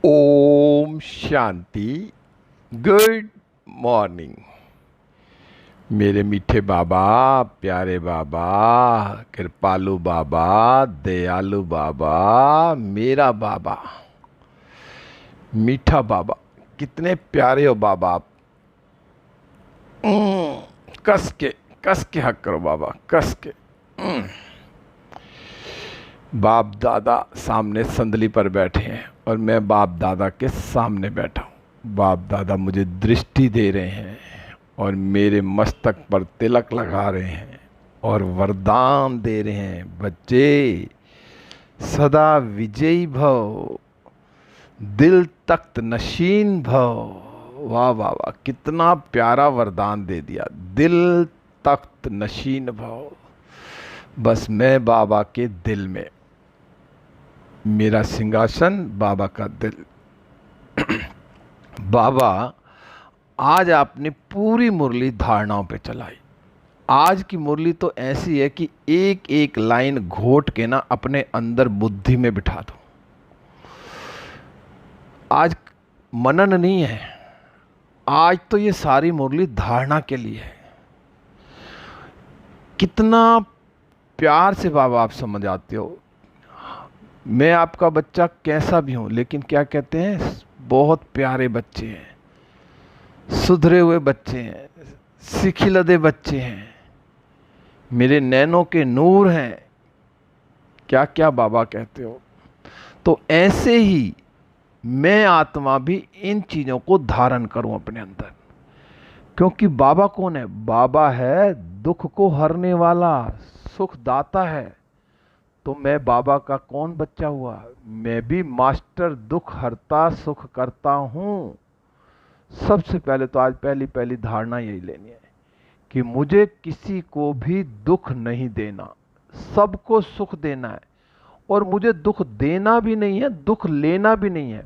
Om Shanti. Good morning मेरे मीठे बाबा, प्यारे बाबा, कृपालु बाबा, दयालु बाबा, मेरा बाबा, मीठा बाबा। कितने प्यारे हो बाबा आप। कस के कस के हक करो बाबा, कस के। बाप दादा सामने संदली पर बैठे हैं और मैं बाप दादा के सामने बैठा हूँ। बाप दादा मुझे दृष्टि दे रहे हैं और मेरे मस्तक पर तिलक लगा रहे हैं और वरदान दे रहे हैं, बच्चे सदा विजयी भव, दिल तख्त नशीन भव। वाह वाह वाह, कितना प्यारा वरदान दे दिया, दिल तख्त नशीन भव। बस मैं बाबा के दिल में, मेरा सिंहासन बाबा का दिल। बाबा आज आपने पूरी मुरली धारणाओं पे चलाई। आज की मुरली तो ऐसी है कि एक एक लाइन घोट के ना अपने अंदर बुद्धि में बिठा दो। आज मनन नहीं है, आज तो ये सारी मुरली धारणा के लिए है। कितना प्यार से बाबा आप समझ आते हो। मैं आपका बच्चा कैसा भी हूं, लेकिन क्या कहते हैं, बहुत प्यारे बच्चे हैं, सुधरे हुए बच्चे हैं, सिखिलदे बच्चे हैं, मेरे नैनों के नूर हैं। क्या क्या बाबा कहते हो। तो ऐसे ही मैं आत्मा भी इन चीजों को धारण करूं अपने अंदर। क्योंकि बाबा कौन है? बाबा है दुख को हरने वाला, सुख दाता है। तो मैं बाबा का कौन बच्चा हुआ? मैं भी मास्टर दुख हरता सुख करता हूं। सबसे पहले तो आज पहली पहली धारणा यही लेनी है कि मुझे किसी को भी दुख नहीं देना, सबको सुख देना है। और मुझे दुख देना भी नहीं है, दुख लेना भी नहीं है।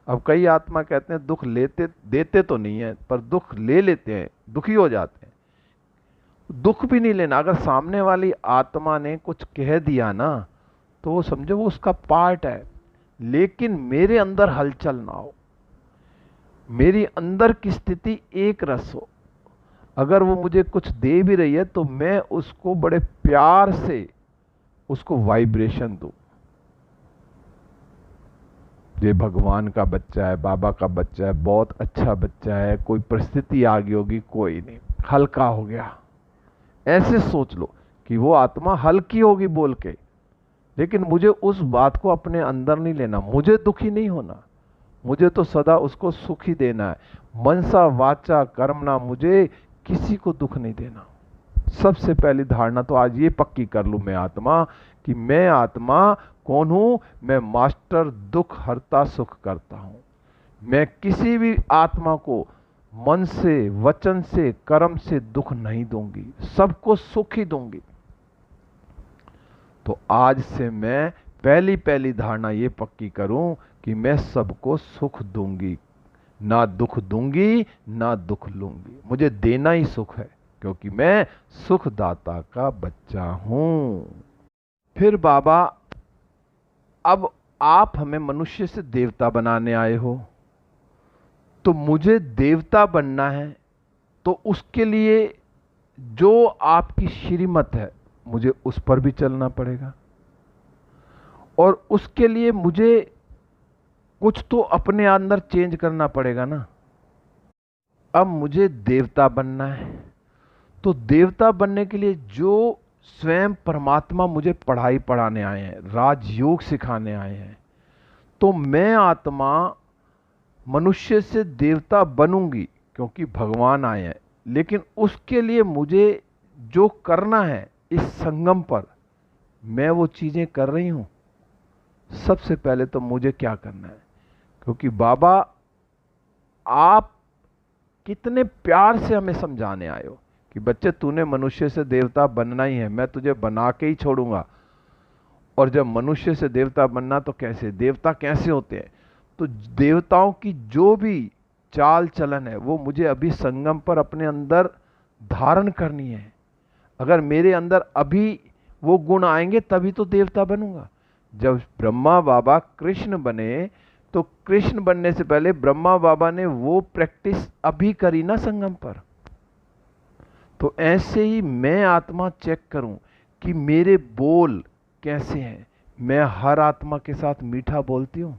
अब कई आत्मा कहते हैं दुख लेते देते तो नहीं है, पर दुख ले लेते हैं, दुखी हो जाते हैं। दुख भी नहीं लेना। अगर सामने वाली आत्मा ने कुछ कह दिया ना, तो वो समझो वो उसका पार्ट है, लेकिन मेरे अंदर हलचल ना हो, मेरी अंदर की स्थिति एक रस हो। अगर वो मुझे कुछ दे भी रही है तो मैं उसको बड़े प्यार से उसको वाइब्रेशन दूं। ये भगवान का बच्चा है, बाबा का बच्चा है, बहुत अच्छा बच्चा है, कोई परिस्थिति आ गई होगी, कोई नहीं, हल्का हो गया। ऐसे सोच लो कि वो आत्मा हल्की होगी बोल के, लेकिन मुझे उस बात को अपने अंदर नहीं लेना, मुझे दुखी नहीं होना, मुझे तो सदा उसको सुख ही देना है। मनसा वाचा कर्मणा, मुझे किसी को दुख नहीं देना। सबसे पहली धारणा तो आज ये पक्की कर लूं मैं आत्मा, कि मैं आत्मा कौन हूं? मैं मास्टर दुख हरता सुख करता हूं। मैं किसी भी आत्मा को मन से वचन से कर्म से दुख नहीं दूंगी, सबको सुख ही दूंगी। तो आज से मैं पहली पहली धारणा ये पक्की करूं कि मैं सबको सुख दूंगी, ना दुख दूंगी ना दुख लूंगी। मुझे देना ही सुख है, क्योंकि मैं सुखदाता का बच्चा हूं। फिर बाबा, अब आप हमें मनुष्य से देवता बनाने आए हो, तो मुझे देवता बनना है, तो उसके लिए जो आपकी श्रीमत है मुझे उस पर भी चलना पड़ेगा। और उसके लिए मुझे कुछ तो अपने अंदर चेंज करना पड़ेगा ना। अब मुझे देवता बनना है, तो देवता बनने के लिए जो स्वयं परमात्मा मुझे पढ़ाई पढ़ाने आए हैं, राजयोग सिखाने आए हैं, तो मैं आत्मा मनुष्य से देवता बनूंगी क्योंकि भगवान आए हैं। लेकिन उसके लिए मुझे जो करना है इस संगम पर, मैं वो चीजें कर रही हूं। सबसे पहले तो मुझे क्या करना है, क्योंकि बाबा आप कितने प्यार से हमें समझाने आए हो कि बच्चे तूने मनुष्य से देवता बनना ही है, मैं तुझे बना के ही छोड़ूंगा। और जब मनुष्य से देवता बनना, तो कैसे देवता कैसे होते हैं? तो देवताओं की जो भी चाल चलन है वो मुझे अभी संगम पर अपने अंदर धारण करनी है। अगर मेरे अंदर अभी वो गुण आएंगे तभी तो देवता बनूंगा। जब ब्रह्मा बाबा कृष्ण बने तो कृष्ण बनने से पहले ब्रह्मा बाबा ने वो प्रैक्टिस अभी करी ना संगम पर। तो ऐसे ही मैं आत्मा चेक करूं कि मेरे बोल कैसे हैं। मैं हर आत्मा के साथ मीठा बोलती हूं।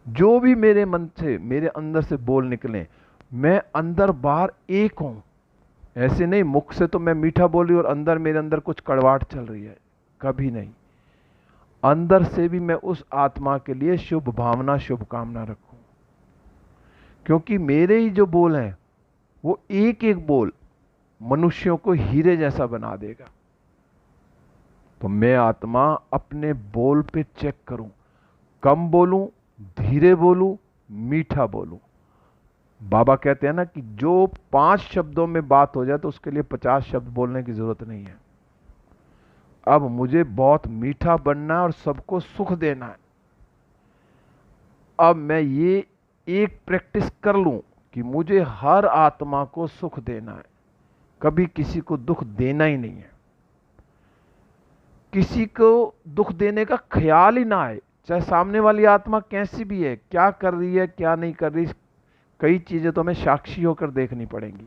जो भी मेरे मन से, मेरे अंदर से बोल निकले, मैं अंदर बाहर एक हूं। ऐसे नहीं मुख से तो मैं मीठा बोल रही और अंदर, मेरे अंदर कुछ कड़वाहट चल रही है, कभी नहीं। अंदर से भी मैं उस आत्मा के लिए शुभ भावना, शुभकामना रखूं, क्योंकि मेरे ही जो बोल हैं वो एक एक बोल मनुष्यों को हीरे जैसा बना देगा। तो मैं आत्मा अपने बोल पे चेक करूं, कम बोलूं, धीरे बोलूं, मीठा बोलूं। बाबा कहते हैं ना कि जो 5 शब्दों में बात हो जाए तो उसके लिए 50 शब्द बोलने की जरूरत नहीं है। अब मुझे बहुत मीठा बनना है और सबको सुख देना है। अब मैं ये एक प्रैक्टिस कर लूं कि मुझे हर आत्मा को सुख देना है, कभी किसी को दुख देना ही नहीं है। किसी को दुख देने का ख्याल ही ना आए, चाहे सामने वाली आत्मा कैसी भी है, क्या कर रही है, क्या नहीं कर रही। कई चीजें तो हमें साक्षी होकर देखनी पड़ेंगी।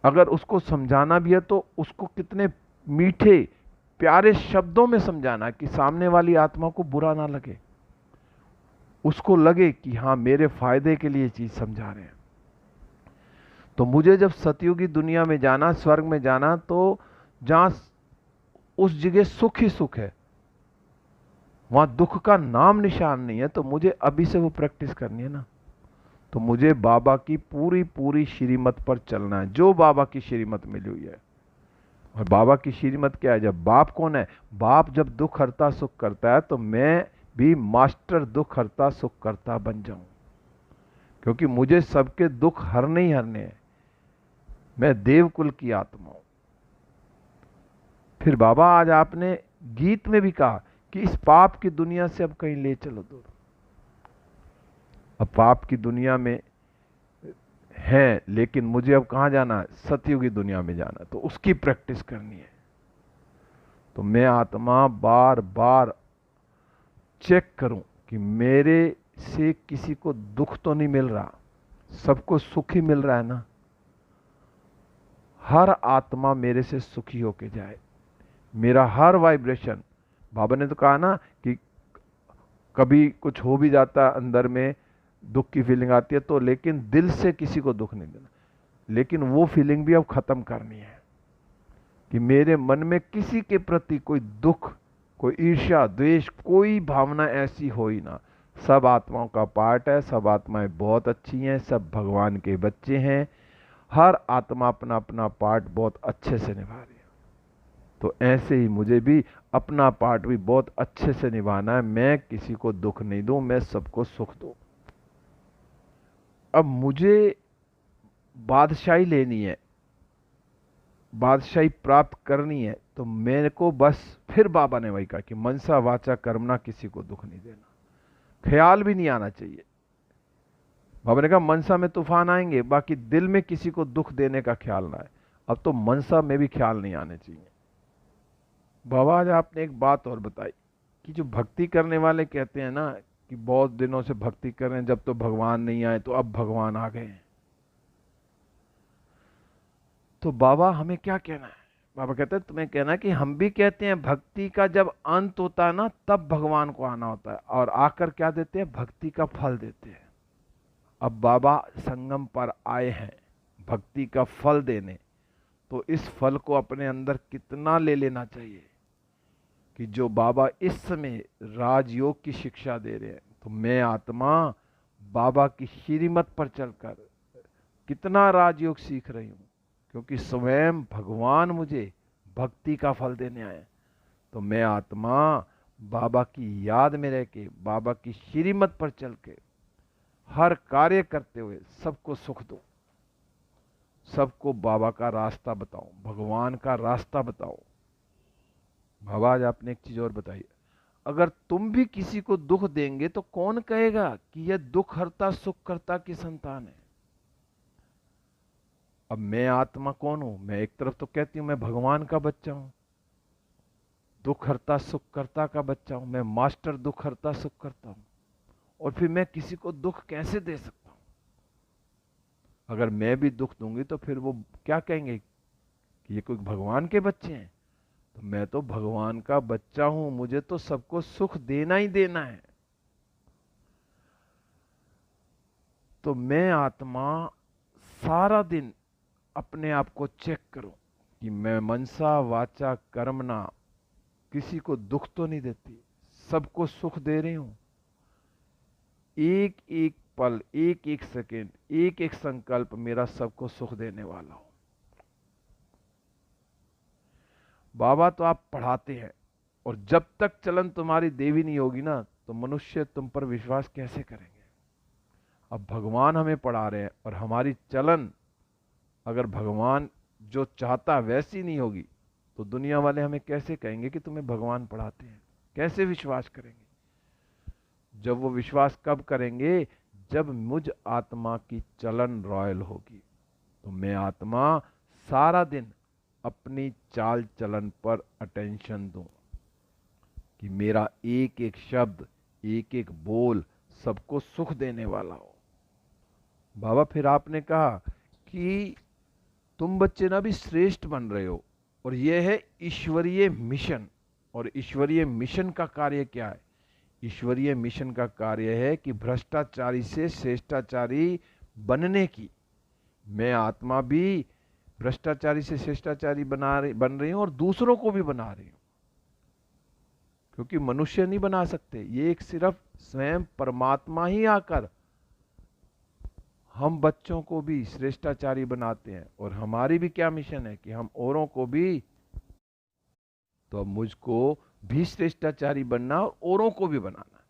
अगर उसको समझाना भी है तो उसको कितने मीठे प्यारे शब्दों में समझाना कि सामने वाली आत्मा को बुरा ना लगे, उसको लगे कि हाँ मेरे फायदे के लिए चीज समझा रहे हैं। तो मुझे जब सतयुगी दुनिया में जाना, स्वर्ग में जाना, तो जहां उस जगह सुख ही सुख है, वहां दुख का नाम निशान नहीं है, तो मुझे अभी से वो प्रैक्टिस करनी है ना। तो मुझे बाबा की पूरी पूरी श्रीमत पर चलना है, जो बाबा की श्रीमत मिली हुई है। और बाबा की श्रीमत क्या है? जब बाप कौन है? बाप जब दुख हरता सुख करता है, तो मैं भी मास्टर दुख हरता सुख करता बन जाऊं, क्योंकि मुझे सबके दुख हरने ही हरने हैं। मैं देवकुल की आत्मा हूं। फिर बाबा आज आपने गीत में भी कहा कि इस पाप की दुनिया से अब कहीं ले चलो दूर। अब पाप की दुनिया में है, लेकिन मुझे अब कहां जाना है? सतयुगी दुनिया में जाना, तो उसकी प्रैक्टिस करनी है। तो मैं आत्मा बार बार चेक करूं कि मेरे से किसी को दुख तो नहीं मिल रहा, सबको सुख ही मिल रहा है ना। हर आत्मा मेरे से सुखी होके जाए। मेरा हर वाइब्रेशन, बाबा ने तो कहा ना कि कभी कुछ हो भी जाता है अंदर में, दुख की फीलिंग आती है, तो लेकिन दिल से किसी को दुख नहीं देना। लेकिन वो फीलिंग भी अब खत्म करनी है कि मेरे मन में किसी के प्रति कोई दुख, कोई ईर्ष्या, द्वेष, कोई भावना ऐसी हो ही ना। सब आत्माओं का पार्ट है, सब आत्माएं बहुत अच्छी हैं, सब भगवान के बच्चे हैं। हर आत्मा अपना अपना पार्ट बहुत अच्छे से निभा रही है। तो ऐसे ही मुझे भी अपना पार्ट भी बहुत अच्छे से निभाना है। मैं किसी को दुख नहीं दूं, मैं सबको सुख दूं। अब मुझे बादशाही लेनी है, बादशाही प्राप्त करनी है, तो मेरे को बस, फिर बाबा ने वही कहा कि मनसा वाचा कर्मणा, किसी को दुख नहीं देना, ख्याल भी नहीं आना चाहिए। बाबा ने कहा मनसा में तूफान आएंगे, बाकी दिल में किसी को दुख देने का ख्याल ना है। अब तो मनसा में भी ख्याल नहीं आने चाहिए। बाबा आज आपने एक बात और बताई कि जो भक्ति करने वाले कहते हैं ना कि बहुत दिनों से भक्ति कर रहे हैं, जब तो भगवान नहीं आए, तो अब भगवान आ गए हैं। तो बाबा हमें क्या कहना है? बाबा कहते हैं तुम्हें कहना है कि हम भी कहते हैं भक्ति का जब अंत होता है ना, तब भगवान को आना होता है, और आकर क्या देते हैं? भक्ति का फल देते हैं। अब बाबा संगम पर आए हैं भक्ति का फल देने, तो इस फल को अपने अंदर कितना ले लेना चाहिए कि जो बाबा इस समय राजयोग की शिक्षा दे रहे हैं, तो मैं आत्मा बाबा की श्रीमत पर चलकर कितना राजयोग सीख रही हूं, क्योंकि स्वयं भगवान मुझे भक्ति का फल देने आए। तो मैं आत्मा बाबा की याद में रह के, बाबा की श्रीमत पर चल के हर कार्य करते हुए सबको सुख दूं, सबको बाबा का रास्ता बताऊं, भगवान का रास्ता बताओ। बाबा आज आपने एक चीज और बताई, अगर तुम भी किसी को दुख देंगे तो कौन कहेगा कि यह दुख हरता सुख करता की संतान है? अब मैं आत्मा कौन हूं? मैं एक तरफ तो कहती हूं मैं भगवान का बच्चा हूं, दुख हरता सुख करता का बच्चा हूं, मैं मास्टर दुख हरता सुख करता हूं। और फिर मैं किसी को दुख कैसे दे सकता हूं? अगर मैं भी दुख दूंगी तो फिर वो क्या कहेंगे कि ये कोई भगवान के बच्चे हैं। तो मैं तो भगवान का बच्चा हूं, मुझे तो सबको सुख देना ही देना है। तो मैं आत्मा सारा दिन अपने आप को चेक करूं कि मैं मनसा वाचा कर्मणा किसी को दुख तो नहीं देती, सबको सुख दे रही हूं। एक एक पल, एक एक सेकेंड, एक एक संकल्प मेरा सबको सुख देने वाला हो। बाबा तो आप पढ़ाते हैं, और जब तक चलन तुम्हारी देवी नहीं होगी ना, तो मनुष्य तुम पर विश्वास कैसे करेंगे। अब भगवान हमें पढ़ा रहे हैं और हमारी चलन अगर भगवान जो चाहता वैसी नहीं होगी, तो दुनिया वाले हमें कैसे कहेंगे कि तुम्हें भगवान पढ़ाते हैं? कैसे विश्वास करेंगे? जब वो विश्वास कब करेंगे? जब मुझ आत्मा की चलन रॉयल होगी। तो मैं आत्मा सारा दिन अपनी चाल चलन पर अटेंशन दूं कि मेरा एक एक शब्द, एक एक बोल सबको सुख देने वाला हो। बाबा फिर आपने कहा कि तुम बच्चे ना भी श्रेष्ठ बन रहे हो, और यह है ईश्वरीय मिशन। और ईश्वरीय मिशन का कार्य क्या है? ईश्वरीय मिशन का कार्य है कि भ्रष्टाचारी से श्रेष्ठाचारी बनने की। मैं आत्मा भी भ्रष्टाचारी से श्रेष्ठाचारी बन रही हूं, और दूसरों को भी बना रही हूं। क्योंकि मनुष्य नहीं बना सकते, ये एक सिर्फ स्वयं परमात्मा ही आकर हम बच्चों को भी श्रेष्ठाचारी बनाते हैं। और हमारी भी क्या मिशन है कि हम औरों को भी, तो अब मुझको भी श्रेष्ठाचारी बनना और औरों को भी बनाना।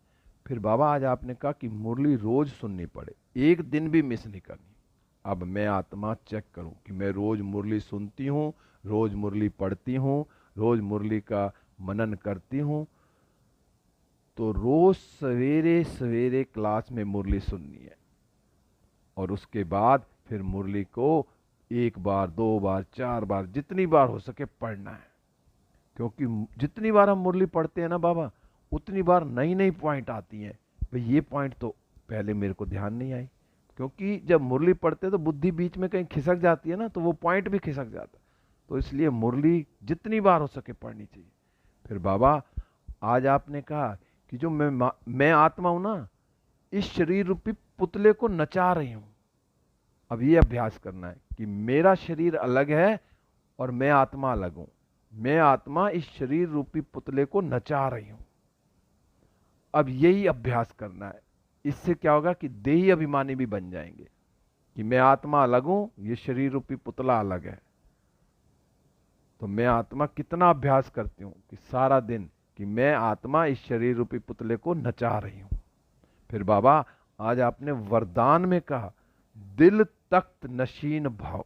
फिर बाबा आज आपने कहा कि मुरली रोज सुननी पड़े, एक दिन भी मिस नहीं करनी। अब मैं आत्मा चेक करूं कि मैं रोज मुरली सुनती हूं, रोज मुरली पढ़ती हूं, रोज मुरली का मनन करती हूं। तो रोज सवेरे सवेरे क्लास में मुरली सुननी है, और उसके बाद फिर मुरली को एक बार, दो बार, चार बार, जितनी बार हो सके पढ़ना है। क्योंकि जितनी बार हम मुरली पढ़ते हैं ना बाबा, उतनी बार नई नई पॉइंट आती हैं। भाई ये पॉइंट तो पहले मेरे को ध्यान नहीं आई। क्योंकि जब मुरली पढ़ते तो बुद्धि बीच में कहीं खिसक जाती है ना, तो वो पॉइंट भी खिसक जाता। तो इसलिए मुरली जितनी बार हो सके पढ़नी चाहिए। फिर बाबा आज आपने कहा कि जो मैं आत्मा हूं ना, इस शरीर रूपी पुतले को नचा रही हूं। अब ये अभ्यास करना है कि मेरा शरीर अलग है और मैं आत्मा अलग हूं। मैं आत्मा इस शरीर रूपी पुतले को नचा रही हूं। अब यही अभ्यास करना है। इससे क्या होगा कि देही अभिमानी भी बन जाएंगे कि मैं आत्मा अलग हूं, ये शरीर रूपी पुतला अलग है। तो मैं आत्मा कितना अभ्यास करती हूं कि सारा दिन कि मैं आत्मा इस शरीर रूपी पुतले को नचा रही हूं। फिर बाबा आज आपने वरदान में कहा, दिल तख्त नशीन भाव,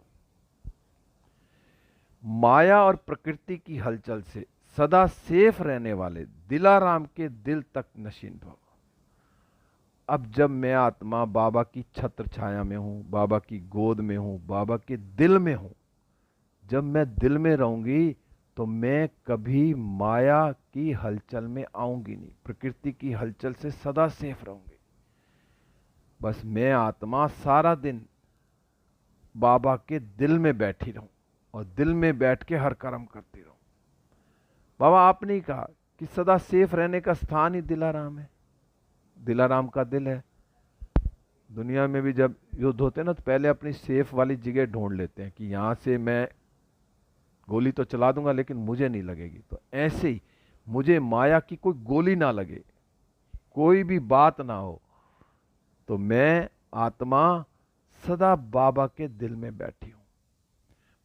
माया और प्रकृति की हलचल से सदा सेफ रहने वाले दिलाराम के दिल तक नशीन भाव। अब जब मैं आत्मा बाबा की छत्र छाया में हूं, बाबा की गोद में हूं, बाबा के दिल में हूं, जब मैं दिल में रहूंगी तो मैं कभी माया की हलचल में आऊंगी नहीं, प्रकृति की हलचल से सदा सेफ रहूंगी। बस मैं आत्मा सारा दिन बाबा के दिल में बैठी रहूं, और दिल में बैठ के हर कर्म करती रहूं। बाबा आपने ही कहा कि सदा सेफ रहने का स्थान ही दिलाराम है, दिलाराम का दिल है। दुनिया में भी जब युद्ध होते हैं ना, तो पहले अपनी सेफ वाली जगह ढूंढ लेते हैं कि यहां से मैं गोली तो चला दूंगा लेकिन मुझे नहीं लगेगी। तो ऐसे ही मुझे माया की कोई गोली ना लगे, कोई भी बात ना हो, तो मैं आत्मा सदा बाबा के दिल में बैठी हूं।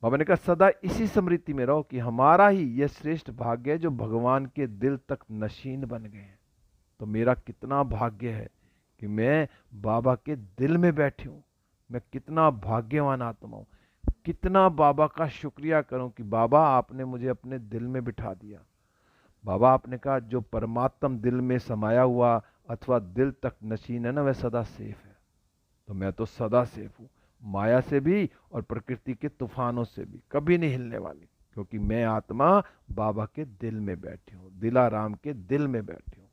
बाबा ने कहा सदा इसी स्मृति में रहो कि हमारा ही यह श्रेष्ठ भाग्य है जो भगवान के दिल तक नशीन बन गए हैं। तो मेरा कितना भाग्य है कि मैं बाबा के दिल में बैठी हूं। मैं कितना भाग्यवान आत्मा हूं। कितना बाबा का शुक्रिया करूं कि बाबा आपने मुझे अपने दिल में बिठा दिया। बाबा आपने कहा जो परमात्म दिल में समाया हुआ अथवा दिल तक नशीन है ना, वह सदा सेफ है। तो मैं तो सदा सेफ हूं, माया से भी और प्रकृति के तूफानों से भी कभी नहीं हिलने वाली। क्योंकि मैं आत्मा बाबा के दिल में बैठी हूं, दिलाराम के दिल में बैठी हूं।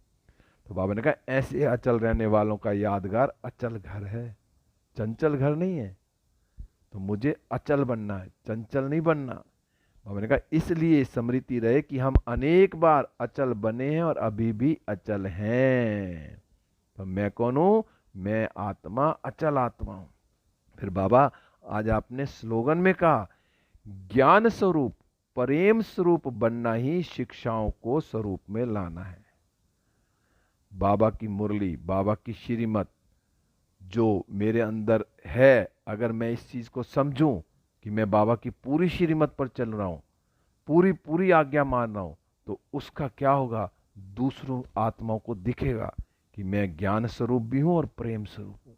तो बाबा ने कहा ऐसे अचल रहने वालों का यादगार अचल घर है, चंचल घर नहीं है। तो मुझे अचल बनना है, चंचल नहीं बनना। बाबा ने कहा इसलिए स्मृति रहे कि हम अनेक बार अचल बने हैं और अभी भी अचल हैं। तो मैं कौन हूं? मैं आत्मा, अचल आत्मा हूं। फिर बाबा आज आपने स्लोगन में कहा ज्ञान स्वरूप, प्रेम स्वरूप बनना ही शिक्षाओं को स्वरूप में लाना है। बाबा की मुरली, बाबा की श्रीमत जो मेरे अंदर है, अगर मैं इस चीज को समझूं कि मैं बाबा की पूरी श्रीमत पर चल रहा हूं, पूरी पूरी आज्ञा मान रहा हूं, तो उसका क्या होगा? दूसरों आत्माओं को दिखेगा कि मैं ज्ञान स्वरूप भी हूं और प्रेम स्वरूप हूं।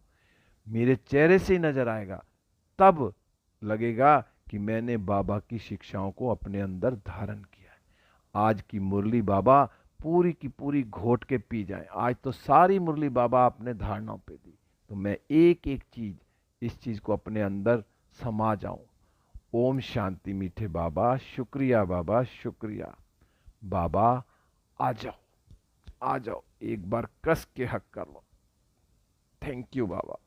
मेरे चेहरे से ही नजर आएगा, तब लगेगा कि मैंने बाबा की शिक्षाओं को अपने अंदर धारण किया है। आज की मुरली बाबा पूरी की पूरी घोट के पी जाए। आज तो सारी मुरली बाबा आपने धारणाओं पे दी, तो मैं एक एक चीज, इस चीज को अपने अंदर समा जाऊं। ओम शांति मीठे बाबा, शुक्रिया बाबा, शुक्रिया बाबा। आ जाओ, आ जाओ, एक बार कस के हक कर लो। Thank you Baba.